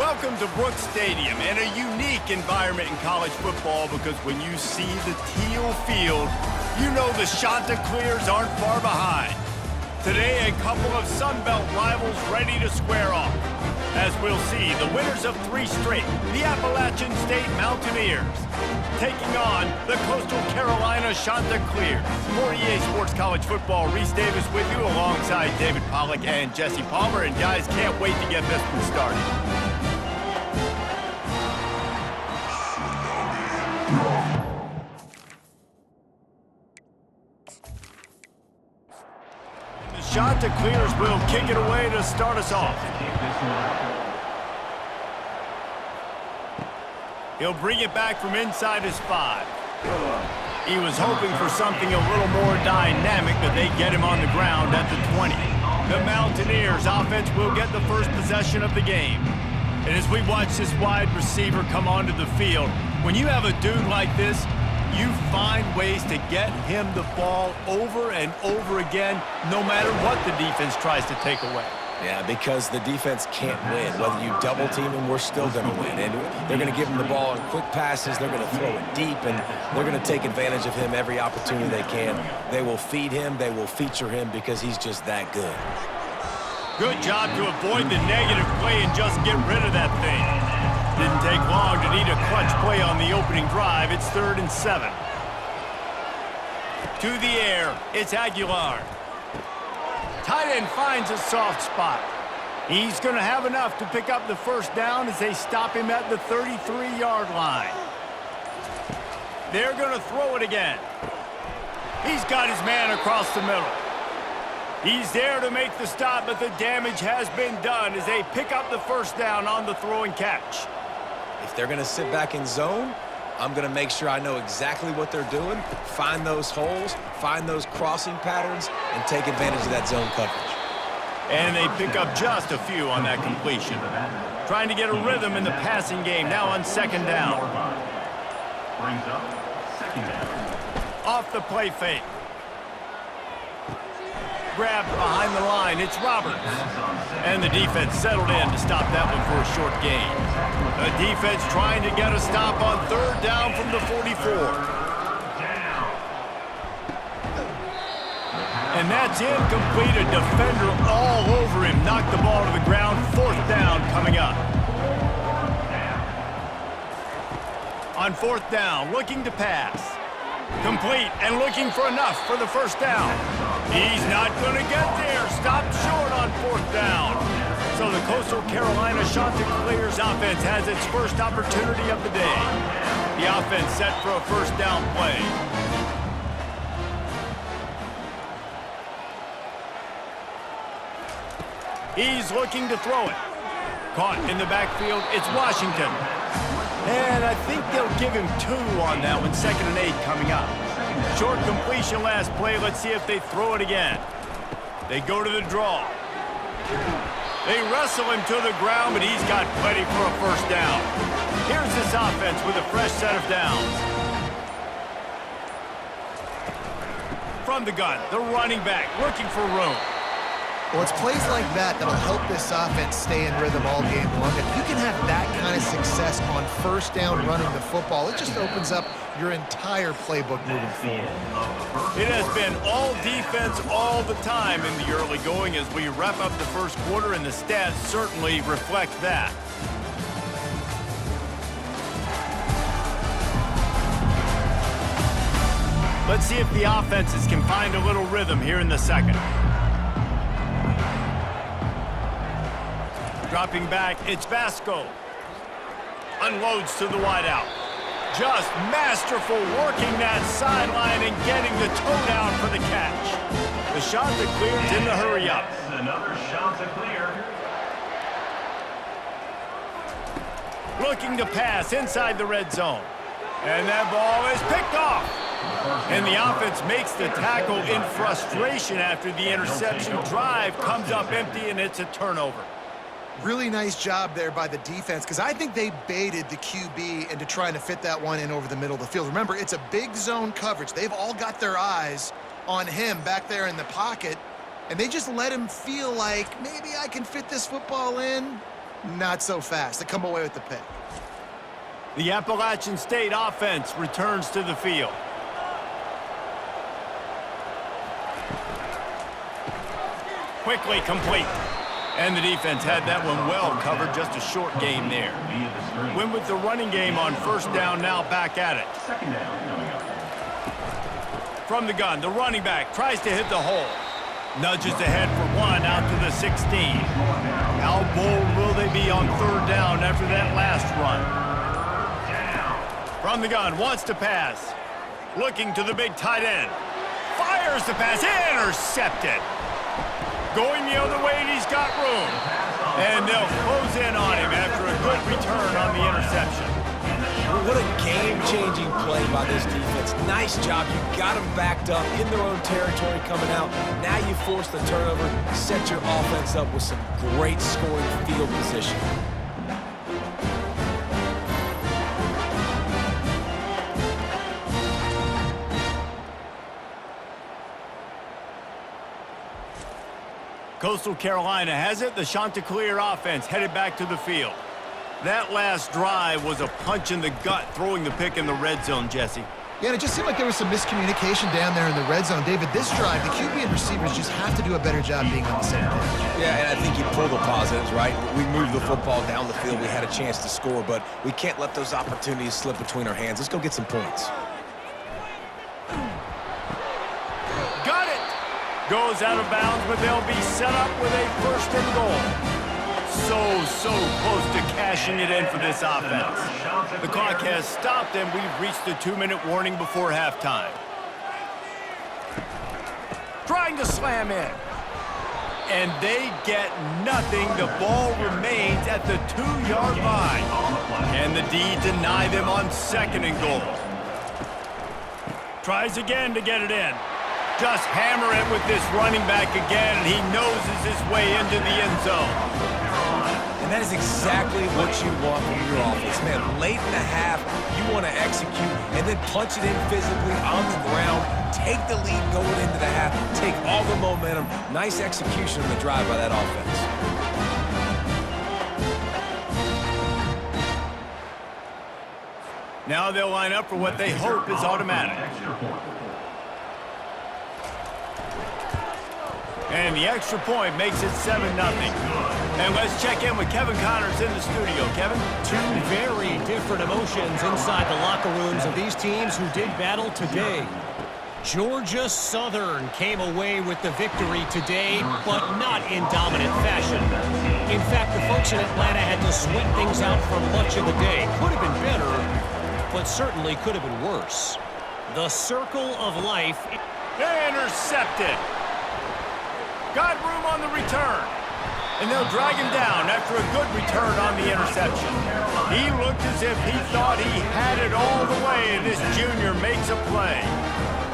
Welcome to Brooks Stadium and a unique environment in college football because when you see the teal field, you know the Chanticleers aren't far behind. Today, a couple of Sun Belt rivals ready to square off. As we'll see, the winners of 3 straight, the Appalachian State Mountaineers, taking on the Coastal Carolina Chanticleers. For EA Sports College Football, Reese Davis with you alongside David Pollack and Jesse Palmer. And guys, can't wait to get this one started. The Chanticleers will kick it away to start us off. He'll bring it back from inside his 5. He was hoping for something a little more dynamic, but they get him on the ground at the 20. The Mountaineers offense will get the first possession of the game. And as we watch this wide receiver come onto the field, when you have a dude like this, you find ways to get him the ball over and over again, no matter what the defense tries to take away. Yeah, because the defense can't win. Whether you double team him, we're still going to win. And they're going to give him the ball in quick passes. They're going to throw it deep, and they're going to take advantage of him every opportunity they can. They will feed him. They will feature him because he's just that good. Good job to avoid the negative play and just get rid of that thing. Didn't take long to need a clutch play on the opening drive. It's 3rd and 7. To the air, it's Aguilar. Tight end finds a soft spot. He's going to have enough to pick up the first down as they stop him at the 33-yard line. They're going to throw it again. He's got his man across the middle. He's there to make the stop, but the damage has been done as they pick up the first down on the throw and catch. If they're going to sit back in zone, I'm going to make sure I know exactly what they're doing, find those holes, find those crossing patterns, and take advantage of that zone coverage. And they pick up just a few on that completion. Trying to get a rhythm in the passing game now on 2nd down. Brings up 2nd down. Off the play fake. Grabbed behind the line, it's Roberts. And the defense settled in to stop that one for a short gain. The defense trying to get a stop on 3rd down from the 44. And that's incomplete. A defender all over him. Knocked the ball to the ground. 4th down coming up. On 4th down, looking to pass. Complete and looking for enough for the first down. He's not going to get there. Stopped short on 4th down. So the Coastal Carolina Chanticleers offense has its first opportunity of the day. The offense set for a first down play. He's looking to throw it. Caught in the backfield, it's Washington. And I think they'll give him 2 on that one. 2nd and 8 coming up. Short completion last play. Let's see if they throw it again. They go to the draw. They wrestle him to the ground, but he's got plenty for a first down. Here's this offense with a fresh set of downs. From the gun, the running back looking for room. Well, it's plays like that that'll help this offense stay in rhythm all game long. If you can have that kind of success on 1st down running the football, it just opens up your entire playbook moving forward. It has been all defense all the time in the early going as we wrap up the first quarter, and the stats certainly reflect that. Let's see if the offenses can find a little rhythm here in the 2nd. Dropping back, it's Vasco. Unloads to the wideout. Just masterful working that sideline and getting the toe down for the catch. The Chanticleers in the hurry up. Another Chanticleer. Looking to pass inside the red zone. And that ball is picked off. And the offense makes the tackle in frustration after the interception. Drive comes up empty, and it's a turnover. Really nice job there by the defense because I think they baited the QB into trying to fit that one in over the middle of the field. Remember, it's a big zone coverage. They've all got their eyes on him back there in the pocket, and they just let him feel like maybe I can fit this football in. Not so fast. They come away with the pick. The Appalachian State offense returns to the field. Quickly complete. And the defense had that one well covered, just a short game there. Win with the running game on first down, now back at it. Second down coming up. From the gun, the running back tries to hit the hole. Nudges ahead for one out to the 16. How bold will they be on third down after that last run? From the gun, wants to pass. Looking to the big tight end. Fires the pass, intercepted. Going the other way, and he's got room. And they'll close in on him after a good return on the interception. What a game-changing play by this defense. Nice job. You got them backed up in their own territory coming out. Now you force the turnover, set your offense up with some great scoring field position. Coastal Carolina has it. The Chanticleer offense headed back to the field. That last drive was a punch in the gut, throwing the pick in the red zone, Jesse. Yeah, and it just seemed like there was some miscommunication down there in the red zone. David, this drive, the QB and receivers just have to do a better job being on the same page. Yeah, and I think you pull the positives, right? We moved the football down the field. We had a chance to score, but we can't let those opportunities slip between our hands. Let's go get some points. Got it! Goes out of bounds, but they'll be set up with a first and goal. So close to cashing it in for this offense. The clock has stopped, and we've reached the 2-minute warning before halftime. Trying to slam in. And they get nothing. The ball remains at the 2-yard line. Can the D deny them on second and goal? Tries again to get it in. Just hammer it with this running back again, and he noses his way into the end zone. And that is exactly what you want from your offense, man. Late in the half, you want to execute and then punch it in physically on the ground, take the lead going into the half, take all the momentum. Nice execution on the drive by that offense. Now they'll line up for what they hope is automatic. And the extra point makes it 7-0. And let's check in with Kevin Connors in the studio. Kevin? Two very different emotions inside the locker rooms of these teams who did battle today. Georgia Southern came away with the victory today, but not in dominant fashion. In fact, the folks in Atlanta had to sweat things out for much of the day. Could have been better, but certainly could have been worse. The circle of life. Intercepted. Got room on the return. And they'll drag him down after a good return on the interception. He looked as if he thought he had it all the way, and this junior makes a play.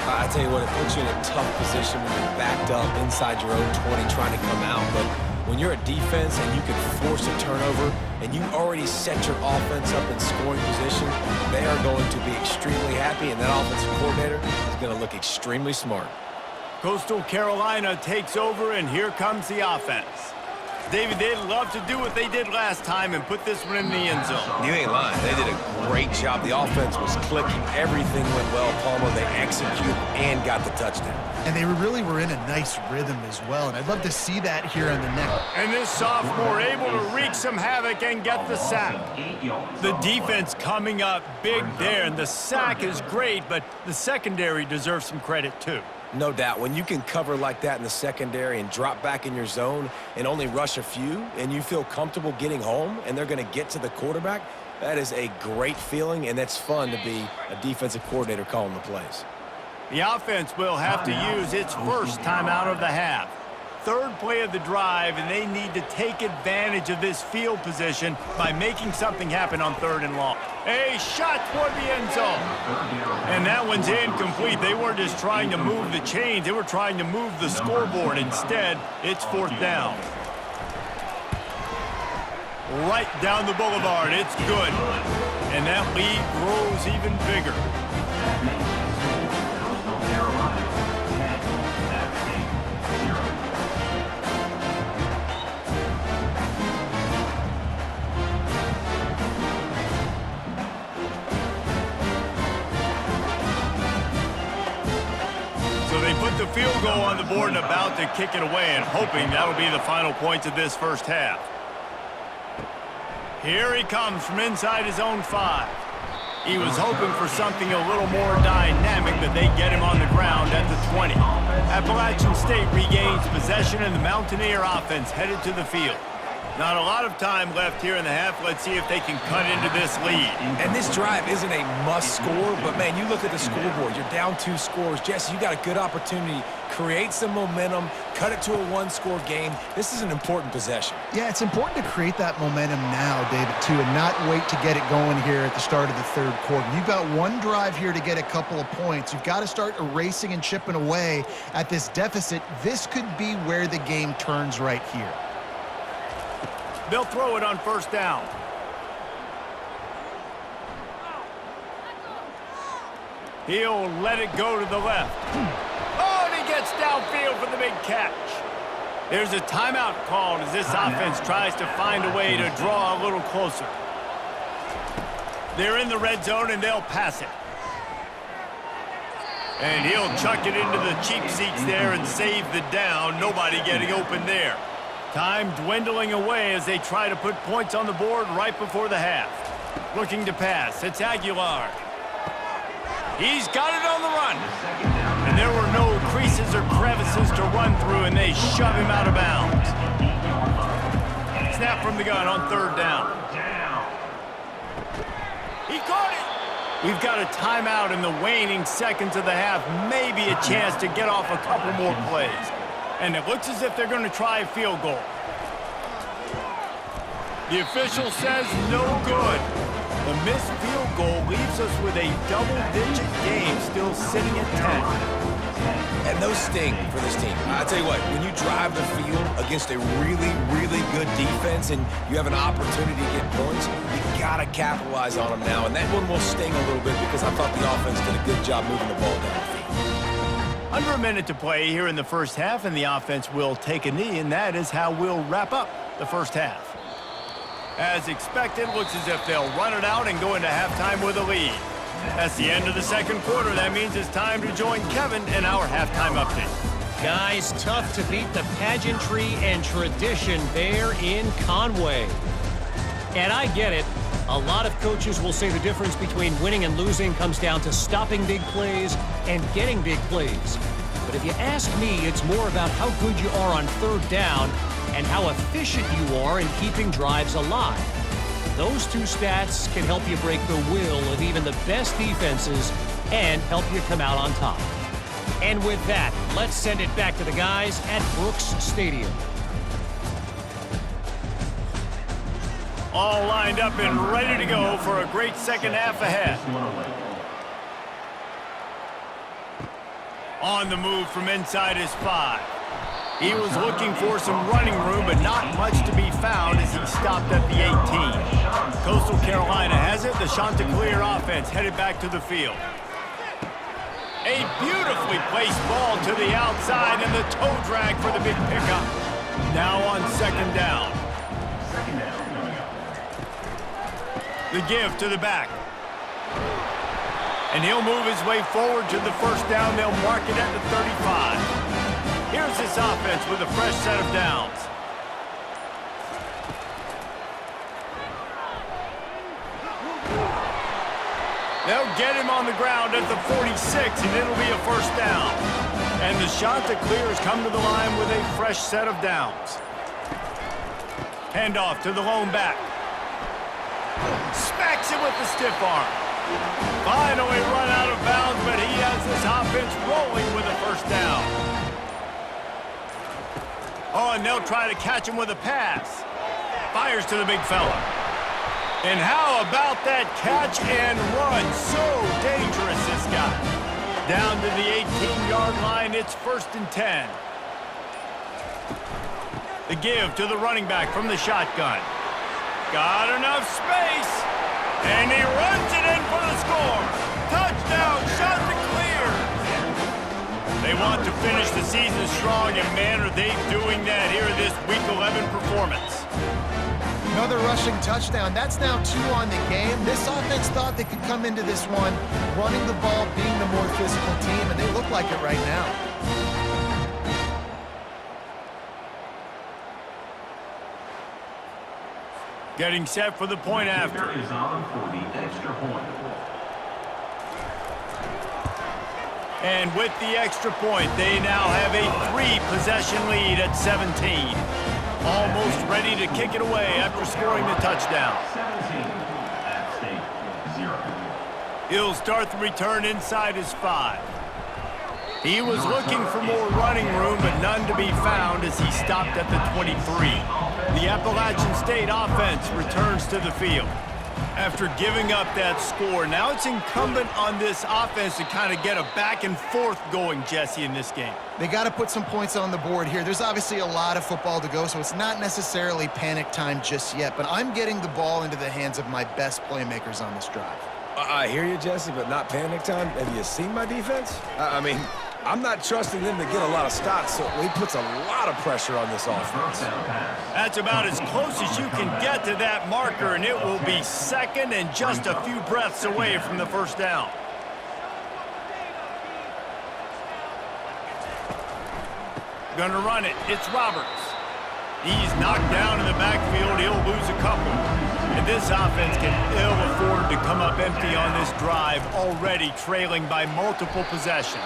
I tell you what, it puts you in a tough position when you're backed up inside your own 20 trying to come out. But when you're a defense and you can force a turnover and you already set your offense up in scoring position, they are going to be extremely happy, and that offensive coordinator is going to look extremely smart. Coastal Carolina takes over, and here comes the offense. David, they'd love to do what they did last time and put this one in the end zone. You ain't lying. They did a great job. The offense was clicking. Everything went well, Palmer. They executed and got the touchdown. And they really were in a nice rhythm as well, and I'd love to see that here on the next. And this sophomore able to wreak some havoc and get the sack. The defense coming up big there, and the sack is great, but the secondary deserves some credit too. No doubt. When you can cover like that in the secondary and drop back in your zone and only rush a few, and you feel comfortable getting home and they're going to get to the quarterback, that is a great feeling, and that's fun to be a defensive coordinator calling the plays. The offense will have to use its first timeout of the half. Third play of the drive, and they need to take advantage of this field position by making something happen on third and long. A shot toward the end zone. And that one's incomplete. They weren't just trying to move the chains. They were trying to move the scoreboard. Instead, it's fourth down. Right down the boulevard. It's good. And that lead grows even bigger. put the field goal on the board and about to kick it away, and hoping that'll be the final points of this first half. Here he comes from inside his own 5. He was hoping for something a little more dynamic, but they get him on the ground at the 20. Appalachian State regains possession, and the Mountaineer offense headed to the field. Not a lot of time left here in the half. Let's see if they can cut into this lead. And this drive isn't a must score, but, man, you look at the scoreboard. You're down 2 scores. Jesse, you got a good opportunity. Create some momentum. Cut it to a 1-score game. This is an important possession. Yeah, it's important to create that momentum now, David, too, and not wait to get it going here at the start of the third quarter. You've got one drive here to get a couple of points. You've got to start erasing and chipping away at this deficit. This could be where the game turns right here. They'll throw it on first down. He'll let it go to the left. Oh, and he gets downfield for the big catch. There's a timeout called as this offense tries to find a way to draw a little closer. They're in the red zone, and they'll pass it. And he'll chuck it into the cheap seats there and save the down. Nobody getting open there. Time dwindling away as they try to put points on the board right before the half. Looking to pass. It's Aguilar. He's got it on the run. And there were no creases or crevices to run through, and they shove him out of bounds. Snap from the gun on third down. He caught it. We've got a timeout in the waning seconds of the half. Maybe a chance to get off a couple more plays. And it looks as if they're going to try a field goal. The official says no good. The missed field goal leaves us with a double-digit game still sitting at 10. And those sting for this team. I'll tell you what, when you drive the field against a really, really good defense and you have an opportunity to get points, you got to capitalize on them now. And that one will sting a little bit because I thought the offense did a good job moving the ball down the field. Under a minute to play here in the first half, and the offense will take a knee, and that is how we'll wrap up the first half. As expected, looks as if they'll run it out and go into halftime with a lead. That's the end of the second quarter. That means it's time to join Kevin in our halftime update. Guys, tough to beat the pageantry and tradition there in Conway. And I get it. A lot of coaches will say the difference between winning and losing comes down to stopping big plays and getting big plays. But if you ask me, it's more about how good you are on third down and how efficient you are in keeping drives alive. Those two stats can help you break the will of even the best defenses and help you come out on top. And with that, let's send it back to the guys at Brooks Stadium. All lined up and ready to go for a great second half ahead. On the move from inside his 5. He was looking for some running room, but not much to be found as he stopped at the 18. Coastal Carolina has it. The Chanticleer offense headed back to the field. A beautifully placed ball to the outside, and the toe drag for the big pickup. Now on second down. The give to the back. And he'll move his way forward to the first down. They'll mark it at the 35. Here's this offense with a fresh set of downs. They'll get him on the ground at the 46, and it'll be a first down. And the Chanticleers come to the line with a fresh set of downs. Handoff to the lone back. Smacks him with the stiff arm. Finally run out of bounds, but he has this offense rolling with a first down. Oh, and they'll try to catch him with a pass. Fires to the big fella. And how about that catch and run? So dangerous, this guy. Down to the 18-yard line, it's 1st and 10. The give to the running back from the shotgun. Got enough space. And he runs it in for the score. Touchdown, Chanticleer. They want to finish the season strong, and man, are they doing that here in this Week 11 performance. Another rushing touchdown. That's now 2 on the game. This offense thought they could come into this one running the ball, being the more physical team, and they look like it right now. Getting set for the point after. Is on for the extra point. And with the extra point, they now have a 3-possession lead at 17. Almost ready to kick it away after scoring the touchdown. 17 at stake, 0. He'll start the return inside his 5. He was looking for more running room, but none to be found as he stopped at the 23. The Appalachian State offense returns to the field. After giving up that score, now it's incumbent on this offense to kind of get a back and forth going, Jesse, in this game. They got to put some points on the board here. There's obviously a lot of football to go, so it's not necessarily panic time just yet, but I'm getting the ball into the hands of my best playmakers on this drive. I hear you, Jesse, but not panic time. Have you seen my defense? I mean, I'm not trusting them to get a lot of stops, so he puts a lot of pressure on this offense. That's about as close as you can get to that marker, and it will be second and just a few breaths away from the first down. Gonna run it. It's Roberts. He's knocked down in the backfield. He'll lose a couple. And this offense can ill afford to come up empty on this drive, already trailing by multiple possessions.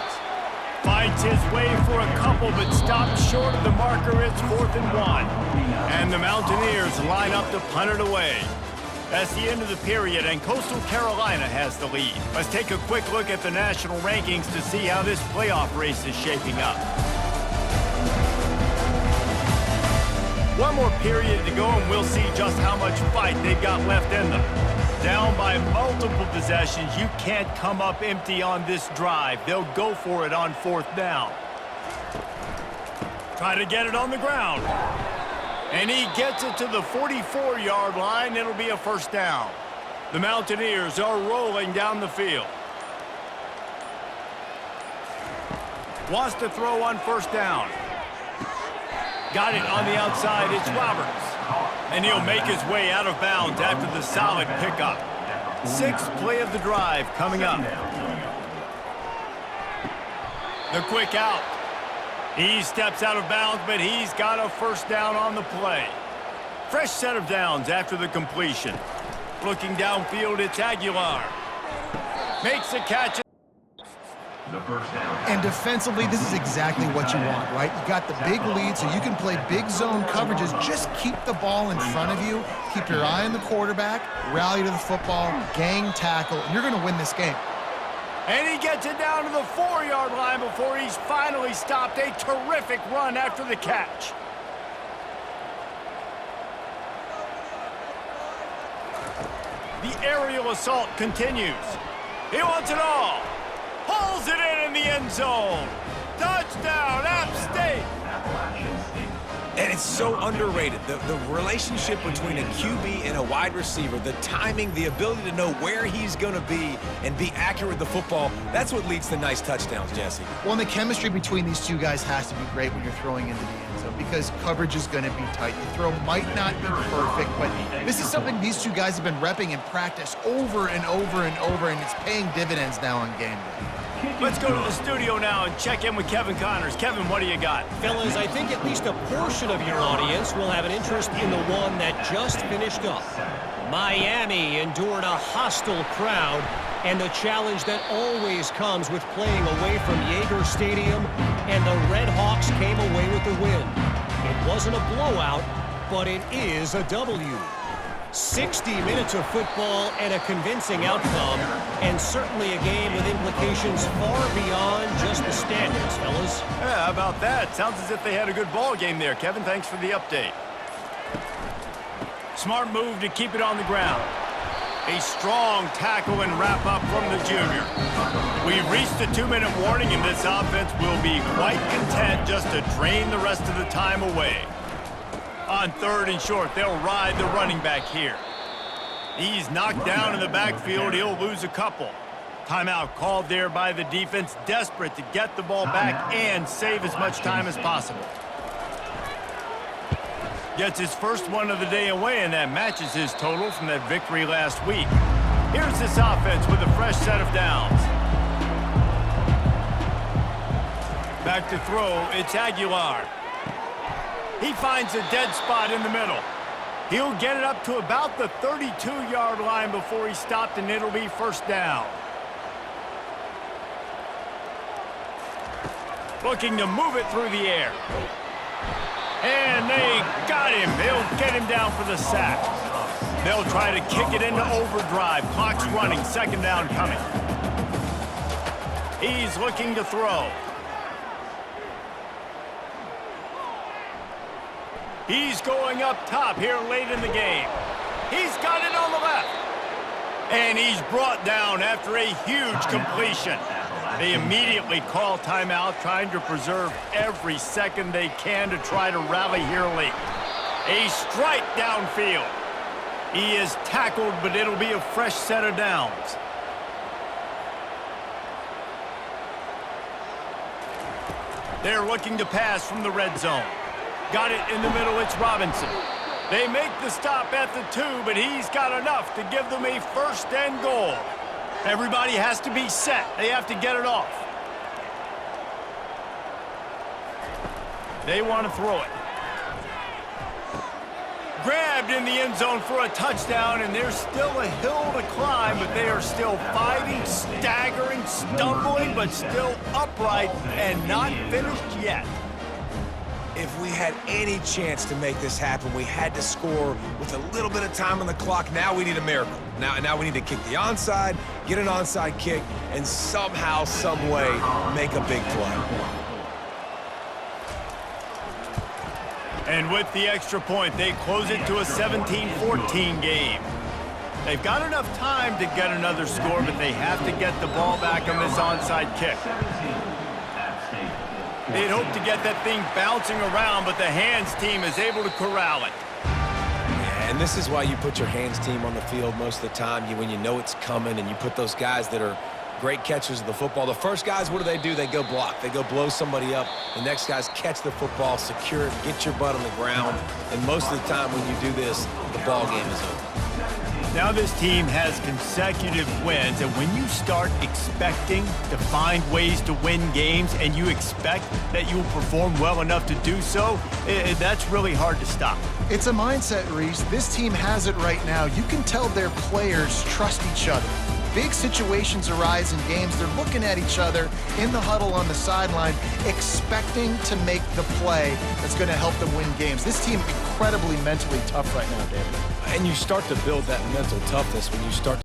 Finds his way for a couple, but stops short of the marker. It's 4th and 1. And the Mountaineers line up to punt it away. That's the end of the period, and Coastal Carolina has the lead. Let's take a quick look at the national rankings to see how this playoff race is shaping up. One more period to go, and we'll see just how much fight they've got left in them. Down by multiple possessions, you can't come up empty on this drive. They'll go for it on 4th down. Try to get it on the ground. And he gets it to the 44-yard line. It'll be a first down. The Mountaineers are rolling down the field. Wants to throw on 1st down. Got it on the outside. It's Roberts. And he'll make his way out of bounds after the solid pickup. 6th play of the drive coming up. The quick out. He steps out of bounds, but he's got a first down on the play. Fresh set of downs after the completion. Looking downfield, it's Aguilar. Makes the catch. And defensively, this is exactly what you want, right? You got the big lead, so you can play big zone coverages. Just keep the ball in front of you. Keep your eye on the quarterback. Rally to the football. Gang tackle. And you're going to win this game. And he gets it down to the 4-yard line before he's finally stopped. A terrific run after the catch. The aerial assault continues. He wants it all. Pulls it in the end zone. Touchdown, App State. And it's so underrated. The relationship between a QB and a wide receiver, the timing, the ability to know where he's going to be and be accurate with the football, that's what leads to nice touchdowns, Jesse. Well, and the chemistry between these two guys has to be great when you're throwing into the end zone because coverage is going to be tight. Your throw might not be perfect, but this is something these two guys have been repping in practice over and over and over, and it's paying dividends now on game day. Let's go to the studio now and check in with Kevin Connors. Kevin, what do you got? Fellas, I think at least a portion of your audience will have an interest in the one that just finished up. Miami endured a hostile crowd and the challenge that always comes with playing away from Yager Stadium, and the Red Hawks came away with the win. It wasn't a blowout, but it is a W. 60 minutes of football and a convincing outcome, and certainly a game with implications far beyond just the standings, fellas. Yeah, how about that? Sounds as if they had a good ball game there. Kevin, thanks for the update. Smart move to keep it on the ground. A strong tackle and wrap up from the junior. We've reached the 2-minute warning, and this offense will be quite content just to drain the rest of the time away. On 3rd and short, they'll ride the running back here. He's knocked down in the backfield. He'll lose a couple. Timeout called there by the defense, desperate to get the ball back and save as much time as possible. Gets his first one of the day away, and that matches his total from that victory last week. Here's this offense with a fresh set of downs. Back to throw, it's Aguilar. He finds a dead spot in the middle. He'll get it up to about the 32-yard line before he stopped, and it'll be first down. Looking to move it through the air. And they got him. They'll get him down for the sack. They'll try to kick it into overdrive. Clock's running. Second down coming. He's looking to throw. He's going up top here late in the game. He's got it on the left. And he's brought down after a huge completion. They immediately call timeout, trying to preserve every second they can to try to rally here late. A strike downfield. He is tackled, but it'll be a fresh set of downs. They're looking to pass from the red zone. Got it in the middle, it's Robinson. They make the stop at the 2, but he's got enough to give them a first and goal. Everybody has to be set. They have to get it off. They want to throw it. Grabbed in the end zone for a touchdown, and there's still a hill to climb, but they are still fighting, staggering, stumbling, but still upright and not finished yet. If we had any chance to make this happen, we had to score with a little bit of time on the clock. Now we need a miracle. Now we need to kick the onside, get an onside kick, and somehow, some way, make a big play. And with the extra point, they close it to a 17-14 game. They've got enough time to get another score, but they have to get the ball back on this onside kick. They'd hope to get that thing bouncing around, but the hands team is able to corral it. Yeah, and this is why you put your hands team on the field most of the time, when you know it's coming, and you put those guys that are great catchers of the football. The first guys, what do? They go block. They go blow somebody up. The next guys catch the football, secure it, get your butt on the ground. And most of the time when you do this, the ball game is over. Now this team has consecutive wins, and when you start expecting to find ways to win games and you expect that you'll perform well enough to do so, that's really hard to stop. It's a mindset, Reese. This team has it right now. You can tell their players trust each other. Big situations arise in games. They're looking at each other in the huddle on the sideline, expecting to make the play that's going to help them win games. This team incredibly mentally tough right now, David. And you start to build that mental toughness when you start